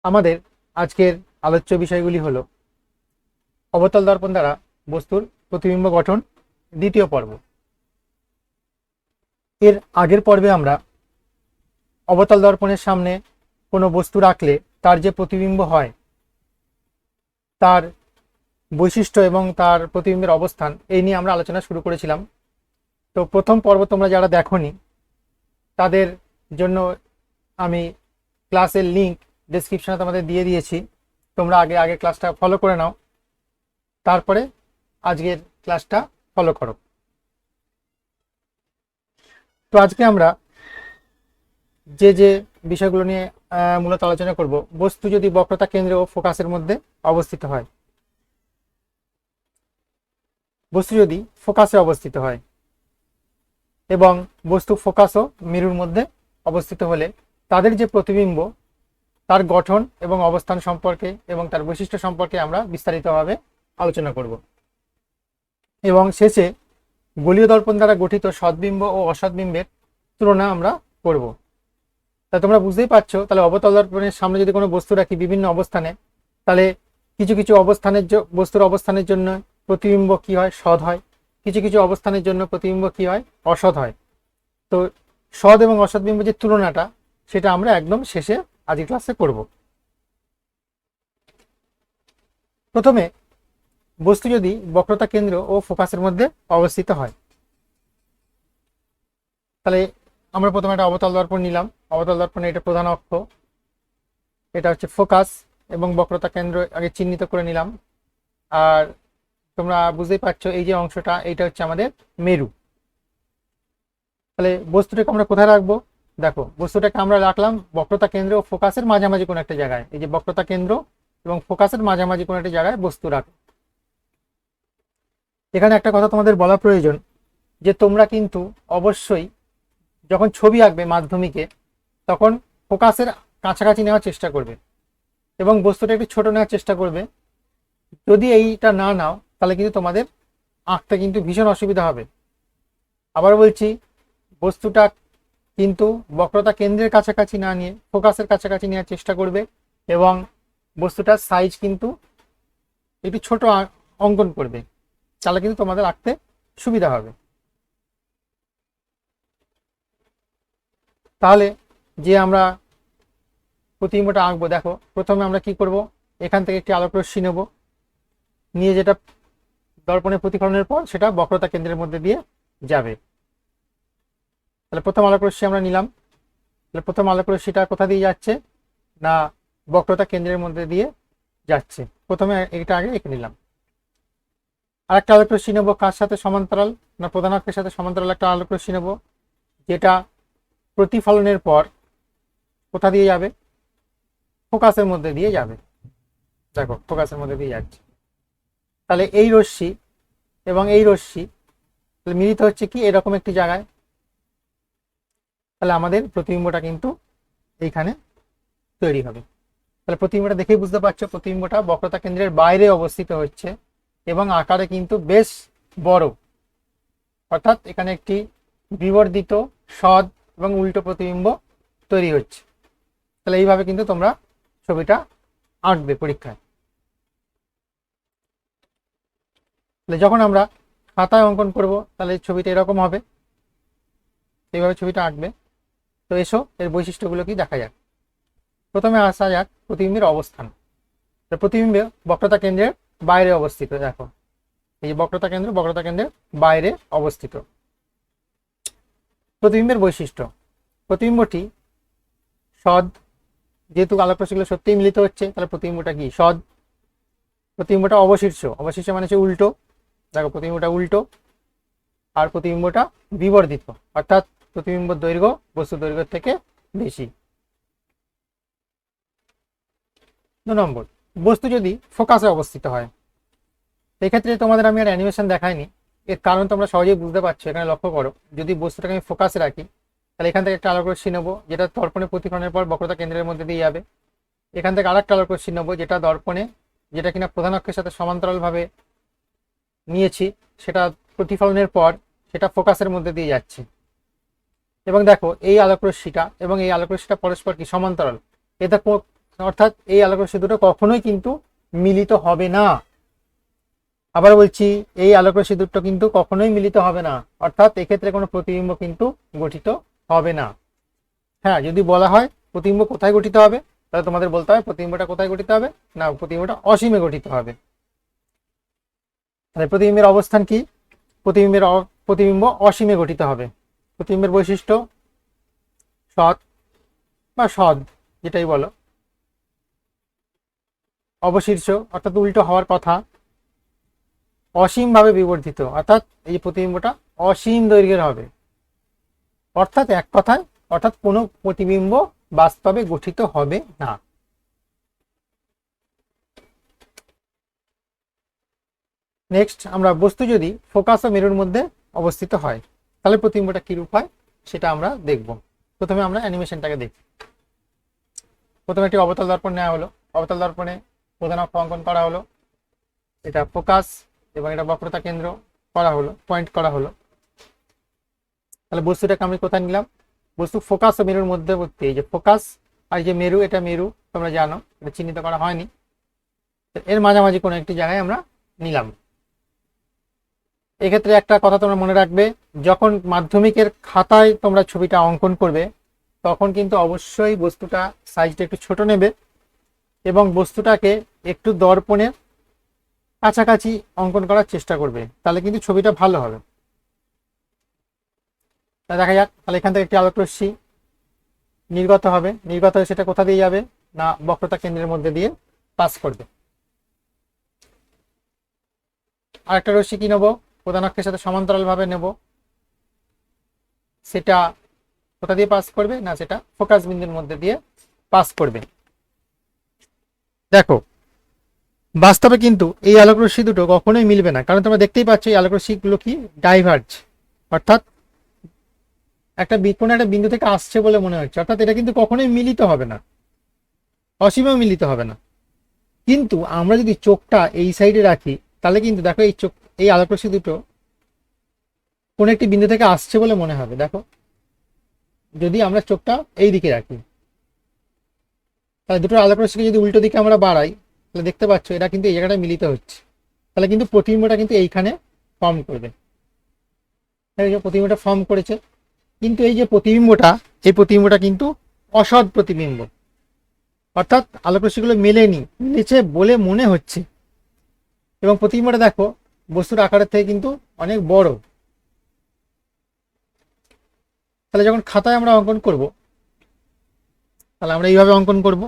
আমাদের আজকের আলোচ্য বিষয়গুলি হলো অবতল দর্পণ দ্বারা বস্তুর প্রতিবিম্ব গঠন দ্বিতীয় পর্ব। এর আগের পর্বে আমরা অবতল দর্পণের সামনে কোনো বস্তু রাখলে তার যে প্রতিবিম্ব হয় তার বৈশিষ্ট্য এবং তার প্রতিবিম্বের অবস্থান এই নিয়ে আমরা আলোচনা শুরু করেছিলাম। তো প্রথম পর্ব তোমরা যারা দেখোনি তাদের জন্য আমি ক্লাসের লিঙ্ক ডেসক্রিপশনে তোমাদের দিয়ে দিয়েছি, তোমরা আগে ক্লাসটা ফলো করে নাও, তারপরে আজকের ক্লাসটা ফলো করো। তো আজকে আমরা যে বিষয়গুলো নিয়ে মূলত আলোচনা করব, বস্তু যদি বক্রতা কেন্দ্র ও ফোকাসের মধ্যে অবস্থিত হয়, বস্তু যদি ফোকাসে অবস্থিত হয় এবং বস্তু ফোকাস ও মেরুর মধ্যে অবস্থিত হলে তাদের যে প্রতিবিম্ব তার গঠন এবং অবস্থান সম্পর্কে এবং তার বৈশিষ্ট্য সম্পর্কে আমরা বিস্তারিতভাবে আলোচনা করব এবং শেষে গোলীয় দর্পণ দ্বারা গঠিত সদ্বিম্ব ও অসদ্বিম্বের তুলনা আমরা করব। তা তোমরা বুঝতেই পারছো, তাহলে অবতল দর্পণের সামনে যদি কোনো বস্তু রাখি বিভিন্ন অবস্থানে, তাহলে কিছু কিছু অবস্থানের বস্তুর অবস্থানের জন্য প্রতিবিম্ব কি হয়, সৎ হয়, কিছু কিছু অবস্থানের জন্য প্রতিবিম্ব কি হয়, অসৎ হয়। তো সৎ এবং অসৎ বিম্ব যে তুলনাটা সেটা আমরা একদম শেষে আজকের ক্লাসে করব। প্রথমে বস্তু যদি বক্রতা কেন্দ্র ও ফোকাসের মধ্যে অবস্থিত হয়, তাহলে আমরা প্রথমে একটা অবতল দর্পণ নিলাম। অবতল দর্পণে এটা প্রধান অক্ষ, এটা হচ্ছে ফোকাস এবং বক্রতা কেন্দ্র আগে চিহ্নিত করে নিলাম। আর তোমরা বুঝতেই পারছো এই যে অংশটা এইটা হচ্ছে আমাদের মেরু। তাহলে বস্তুটাকে আমরা কোথায় রাখবো, দেখো বস্তুটাকে আমরা রাখলাম বক্রতা কেন্দ্র ও ফোকাসের মাঝামাঝি কোনো একটা জায়গায়। এই যে বক্রতা কেন্দ্র এবং ফোকাসের মাঝামাঝি কোনো একটা জায়গায় বস্তু রাখো। এখানে একটা কথা তোমাদের বলা প্রয়োজন যে তোমরা কিন্তু অবশ্যই যখন ছবি আঁকবে মাধ্যমিকে তখন ফোকাসের কাছাকাছি নেওয়ার চেষ্টা করবে এবং বস্তুটা একটু ছোট নেওয়ার চেষ্টা করবে। যদি এইটা না নাও তাহলে কিন্তু তোমাদের আঁকতে কিন্তু ভীষণ অসুবিধা হবে। আবার বলছি, বস্তুটা কিন্তু বক্রতা কেন্দ্রের কাছাকাছি না নিয়ে ফোকাসের কাছাকাছি নেওয়ার চেষ্টা করবে এবং বস্তুটার সাইজ কিন্তু একটু ছোট অঙ্কন করবে, তাহলে কিন্তু তোমাদের আঁকতে সুবিধা হবে। তাহলে যে আমরা প্রতিবিম্বটা আঁকবো, দেখো প্রথমে আমরা কি করব, এখান থেকে একটি আলোক রশ্মি নেব, নিয়ে যেটা দর্পণে প্রতিফলনের পর সেটা বক্রতা কেন্দ্রের মধ্যে দিয়ে যাবে। তাহলে প্রথম আলোক রশ্মি আমরা নিলাম। তাহলে প্রথম আলোক রশ্মিটা কোথা দিয়ে যাচ্ছে না বক্রতা কেন্দ্রের মধ্যে দিয়ে যাচ্ছে। প্রথমে এটা আগে এঁকে নিলাম। আরেকটা আলোক রশ্মি নেবো কার সাথে সমান্তরাল না প্রধান অক্ষের সাথে সমান্তরাল একটা আলোক রশ্মি নেবো, যেটা প্রতিফলনের পর কোথা দিয়ে যাবে ফোকাসের মধ্যে দিয়ে যাবে। দেখো ফোকাসের মধ্যে দিয়ে যাচ্ছে। তাহলে এই রশ্মি এবং এই রশ্মি মিলিত হচ্ছে কি এরকম একটি জায়গায়। তাহলে আমাদের প্রতিবিম্বটা কিন্তু এইখানে তৈরি হবে। তাহলে প্রতিবিম্বটা দেখেই বুঝতে পারছো প্রতিবিম্বটা বক্রতা কেন্দ্রের বাইরে অবস্থিত হচ্ছে এবং আকারে কিন্তু বেশ বড়, অর্থাৎ এখানে একটি বিবর্ধিত সদ এবং উল্টো প্রতিবিম্ব তৈরি হচ্ছে। তাহলে এইভাবে কিন্তু তোমরা ছবিটা আঁকবে পরীক্ষায়। তাহলে যখন আমরা খাতায় অঙ্কন করব তাহলে ছবিটা এরকম হবে, এইভাবে ছবিটা আঁকবে। তো এসো এর বৈশিষ্ট্যগুলো কি দেখা যাক। প্রথমে আসা যাক প্রতিবিম্বের অবস্থান। প্রতিবিম্বে বক্রতা কেন্দ্রের বাইরে অবস্থিত। দেখো এই বক্রতা কেন্দ্রের বাইরে অবস্থিত। প্রতিবিম্বের বৈশিষ্ট্য, প্রতিবিম্বটি সদ, যেহেতু আলোক রশ্মিগুলো সত্যিই মিলিত হচ্ছে তাহলে প্রতিবিম্বটা কি সদ। প্রতিবিম্বটা অবশীর্ষ, অবশীর্ষ মানে হচ্ছে উল্টো। দেখো প্রতিবিম্বটা উল্টো। আর প্রতিবিম্বটা বিবর্ধিত, অর্থাৎ প্রতিবিম্ব দৈর্ঘ্য বস্তু দৈর্ঘ্যের থেকে বেশি। 2 নম্বর, বস্তু যদি ফোকাসে অবস্থিত হয়। এক্ষেত্রে তোমাদের আমি আর অ্যানিমেশন দেখাইনি, এর কারণ তোমরা সহজেই বুঝতে পারছো। এখানে লক্ষ্য করো, যদি বস্তুটাকে আমি ফোকাসে রাখি তাহলে এখান থেকে একটা আলোক রশ্মি নেবো যেটা দর্পণে প্রতিফলনের পর বক্রতা কেন্দ্রের মধ্যে দিয়ে যাবে। এখান থেকে আরেকটা আলোক রশ্মি নেবো যেটা দর্পণে, যেটা কিনা প্রধান অক্ষের সাথে সমান্তরাল ভাবে নিয়েছি, সেটা প্রতিফলনের পর সেটা ফোকাসের মধ্যে দিয়ে যাচ্ছে। এবং দেখো এই আলোক রশ্মিটা এবং এই আলোক রশ্মিটা পরস্পর কি সমান্তরাল। এটা অর্থাৎ এই আলোক রশ্মি দুটো কখনোই কিন্তু মিলিত হবে না। আবার বলছি, এই আলোক রশ্মি দুটো কিন্তু কখনোই মিলিত হবে না, অর্থাৎ এক্ষেত্রে কোনো প্রতিবিম্ব কিন্তু গঠিত হবে না। হ্যাঁ, যদি বলা হয় প্রতিবিম্ব কোথায় গঠিত হবে তাহলে তোমাদের বলতে হবে প্রতিবিম্বটা কোথায় গঠিত হবে না প্রতিবিম্বটা অসীমে গঠিত হবে। তাহলে প্রতিবিম্বের অবস্থান কি, প্রতিবিম্ব অসীমে গঠিত হবে। প্রতিবিম্বের বৈশিষ্ট্য সৎ বা সদ যেটাই বলো, অবশীর্ষ অর্থাৎ উল্টো হওয়ার কথা, অসীমভাবে বিবর্ধিত অর্থাৎ এই প্রতিবিম্বটা অসীম দৈর্ঘ্যের হবে। অর্থাৎ এক কথায় কোনো প্রতিবিম্ব বাস্তবে গঠিত হবে না। নেক্সট, আমরা বস্তু যদি ফোকাস ও মেরুর মধ্যে অবস্থিত হয় তাহলে প্রতিবিম্বটা কি রূপ হয় সেটা আমরা দেখব। প্রথমে আমরা অ্যানিমেশনটাকে দেখি। প্রথমে একটি অবতল দর্পণ নেওয়া হলো, অবতল দর্পণে প্রধান অক্ষ অঙ্কন করা হলো, এটা ফোকাস এবং এটা বক্রতা কেন্দ্র করা হলো, পয়েন্ট করা হলো। তাহলে বস্তুটাকে আমি কোথায় নিলাম, বস্তু ফোকাস ও মেরুর মধ্যবর্তী। এই যে ফোকাস আর যে মেরু, এটা মেরু তোমরা জানো, এটা চিহ্নিত করা হয়নি, এর মাঝামাঝি কোনো একটি জায়গায় আমরা নিলাম। এক্ষেত্রে একটা কথা তোমরা মনে রাখবে, যখন মাধ্যমিকের খাতায় তোমরা ছবিটা অঙ্কন করবে তখন কিন্তু অবশ্যই বস্তুটা সাইজটা একটু ছোট নেবে এবং বস্তুটাকে একটু দর্পণের কাছাকাছি অঙ্কন করার চেষ্টা করবে, তাহলে কিন্তু ছবিটা ভালো হবে। দেখা যাক, তাহলে এখান থেকে একটি আলোক রশ্মি নির্গত হবে, নির্গত হয়ে সেটা কোথা দিয়ে যাবে না বক্রতা কেন্দ্রের মধ্যে দিয়ে পাস করবে। আরেকটা রশ্মি কি নেবো, প্রধান অক্ষের সাথে সমান্তরাল ভাবে নেব, সেটা কোথা দিয়ে পাস করবে না সেটা ফোকাস বিন্দুর মধ্যে দিয়ে পাস করবে। দেখো বাস্তবে কিন্তু এই আলোক রশ্মি দুটো কখনোই মিলবে না, কারণ তোমরা দেখতেই পাচ্ছ এই আলোক রশ্মিগুলো কি ডাইভার্জ, অর্থাৎ কোনো একটা বিন্দু থেকে আসছে বলে মনে হচ্ছে, অর্থাৎ এটা কিন্তু কখনোই মিলিত হবে না, অসীমেও মিলিত হবে না। কিন্তু আমরা যদি চোখটা এই সাইডে রাখি তাহলে কিন্তু দেখো এই আলোক রশ্মি দুটো কোন একটি বিন্দু থেকে আসছে বলে মনে হবে। দেখো যদি আমরা চোখটা এই দিকে রাখি, তাহলে দুটো আলোক রশ্মিকে যদি উল্টো দিকে আমরা বাড়াই তাহলে দেখতে পাচ্ছ এরা কিন্তু এই জায়গাটায় মিলিত হচ্ছে, তাহলে কিন্তু প্রতিবিম্বটা কিন্তু এইখানে ফর্ম করবে। প্রতিবিম্বটা ফর্ম করেছে, কিন্তু এই যে প্রতিবিম্বটা কিন্তু অসৎ প্রতিবিম্ব, অর্থাৎ আলোক রশ্মিগুলো মিলেছে বলে মনে হচ্ছে, এবং প্রতিবিম্বটা দেখো বস্তুর আকারের থেকে কিন্তু অনেক বড়। তাহলে যখন খাতায় আমরা অঙ্কন করব তাহলে আমরা এইভাবে অঙ্কন করব।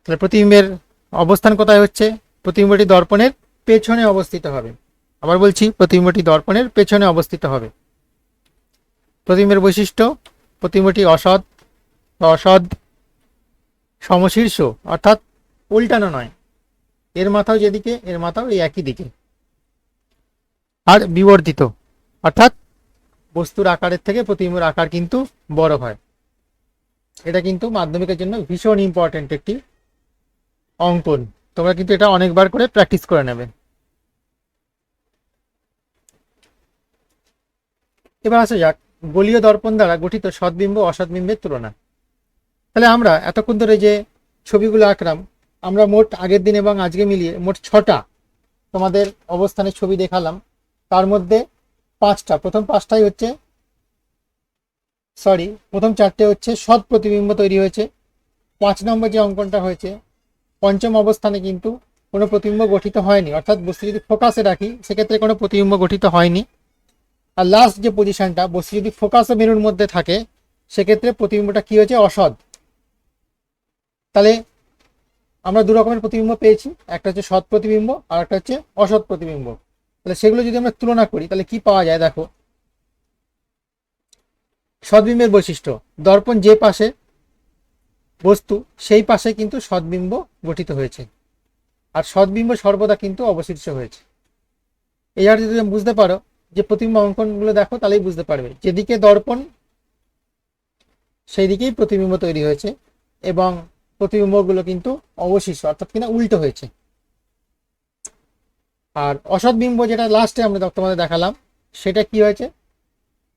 তাহলে প্রতিবিম্বের অবস্থান কোথায় হচ্ছে? প্রতিবিম্বটি দর্পণের পেছনে অবস্থিত হবে। আবার বলছি, প্রতিবিম্বটি দর্পণের পেছনে অবস্থিত হবে। প্রতিবিম্বের বৈশিষ্ট্য, প্রতিবিম্বটি অসৎ সমশীর্ষ, অর্থাৎ উল্টানো নয়, এর মাথাও যেদিকে এর মাথাও এই একই দিকে, আর বিবর্ধিত, অর্থাৎ বস্তুর আকারের থেকে প্রতিবিম্বের আকার কিন্তু বড় হয়। এটা কিন্তু মাধ্যমিকের জন্য ভীষণ ইম্পর্টেন্ট একটি অঙ্কন, তোমরা কিন্তু এটা অনেকবার করে প্র্যাকটিস করে নেবে। এবার আসা যাক গোলীয় দর্পণ দ্বারা গঠিত সৎবিম্ব অসৎবিম্বের তুলনা। তাহলে আমরা এতক্ষণ ধরে যে ছবিগুলো আঁকলাম, আমরা মোট আগের দিন এবং আজকে মিলিয়ে মোট 6টা তোমাদের অবস্থানের ছবি দেখালাম। তার মধ্যে প্রথম 4টে হচ্ছে সৎ প্রতিবিম্ব তৈরি হয়েছে। 5 নম্বর যে অঙ্কনটা হয়েছে, পঞ্চম অবস্থানে কিন্তু কোনো প্রতিবিম্ব গঠিত হয়নি, অর্থাৎ বস্তু যদি ফোকাসে রাখি সেক্ষেত্রে কোনো প্রতিবিম্ব গঠিত হয়নি। আর লাস্ট যে পজিশনটা, বস্তু যদি ফোকাস ও মেরুর মধ্যে থাকে সেক্ষেত্রে প্রতিবিম্বটা কি হয়েছে? অসৎ। তাহলে আমরা দু রকমের প্রতিবিম্ব পেয়েছি, একটা হচ্ছে সৎ প্রতিবিম্ব আর একটা হচ্ছে অসৎ প্রতিবিম্ব। তাহলে সেগুলো যদি আমরা তুলনা করি তাহলে কি পাওয়া যায়? দেখো, সৎবিম্বের বৈশিষ্ট্য, দর্পণ যে পাশে বস্তু সেই পাশে কিন্তু সৎবিম্ব গঠিত হয়েছে, আর সৎবিম্ব সর্বদা কিন্তু অবশীর্ষ হয়েছে। এই আর যদি বুঝতে পারো যে প্রতিবিম্ব অঙ্কনগুলো দেখো তাহলেই বুঝতে পারবে, যেদিকে দর্পণ সেই দিকেই প্রতিবিম্ব তৈরি হয়েছে, এবং প্রতিবিম্বগুলো কিন্তু অবশীর্ষ, অর্থাৎ কিনা উল্টো হয়েছে। আর অসৎ বিম্ব যেটা লাস্টে আমরা তোমাদের দেখালাম, সেটা কি হয়েছে?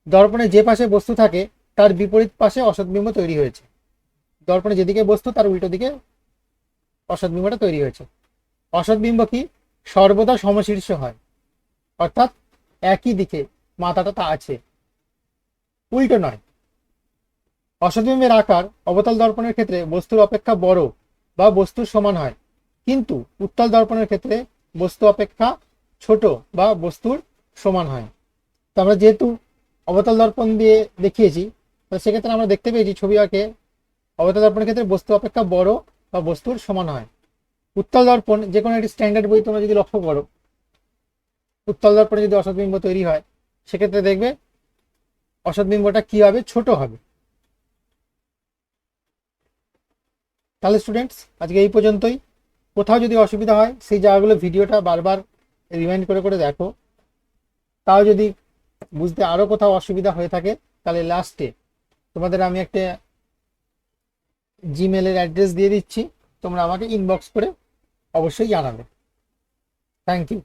দর্পণে যে পাশে বস্তু থাকে তার বিপরীত পাশে অসৎ বিম্ব তৈরি হয়েছে, দর্পণে যেদিকে বস্তু তার উল্টো দিকে অসৎ বিম্বটা তৈরি হয়েছে। অসৎ বিম্ব কি? সর্বদা সমশীর্ষ হয়, অর্থাৎ একই দিকে মাথাটা তা আছে, উল্টো নয়। অসৎ বিম্বের আকার অবতল দর্পণের ক্ষেত্রে বস্তুর অপেক্ষা বড় বা বস্তুর সমান হয়, কিন্তু উত্তল দর্পণের ক্ষেত্রে বস্তু অপেক্ষা ছোট বা বস্তুর সমান হয়। তো আমরা যেহেতু অবতল দর্পণ দিয়ে দেখিয়েছি, সেক্ষেত্রে আমরা দেখতে পেয়েছি ছবি আঁকে অবতল দর্পণের ক্ষেত্রে বস্তু অপেক্ষা বড় বা বস্তুর সমান হয়। উত্তল দর্পণ, যে কোনো একটি স্ট্যান্ডার্ড বই তোমরা যদি লক্ষ্য করো, উত্তল দর্পণে যদি অসৎ বিম্ব তৈরি হয় সেক্ষেত্রে দেখবে অসৎ বিম্বটা কি হবে? ছোট হবে। তাহলে স্টুডেন্টস, আজকে এই পর্যন্তই। কোথাও যদি অসুবিধা হয় সেই জায়গাগুলো ভিডিওটা বারবার রিমাইন্ড করে করে দেখো। তাও যদি বুঝতে আরও কোথাও অসুবিধা হয়ে থাকে তাহলে লাস্টে তোমাদের আমি একটা জিমেলের অ্যাড্রেস দিয়ে দিচ্ছি, তোমরা আমাকে ইনবক্স করে অবশ্যই জানাবে। Thank you.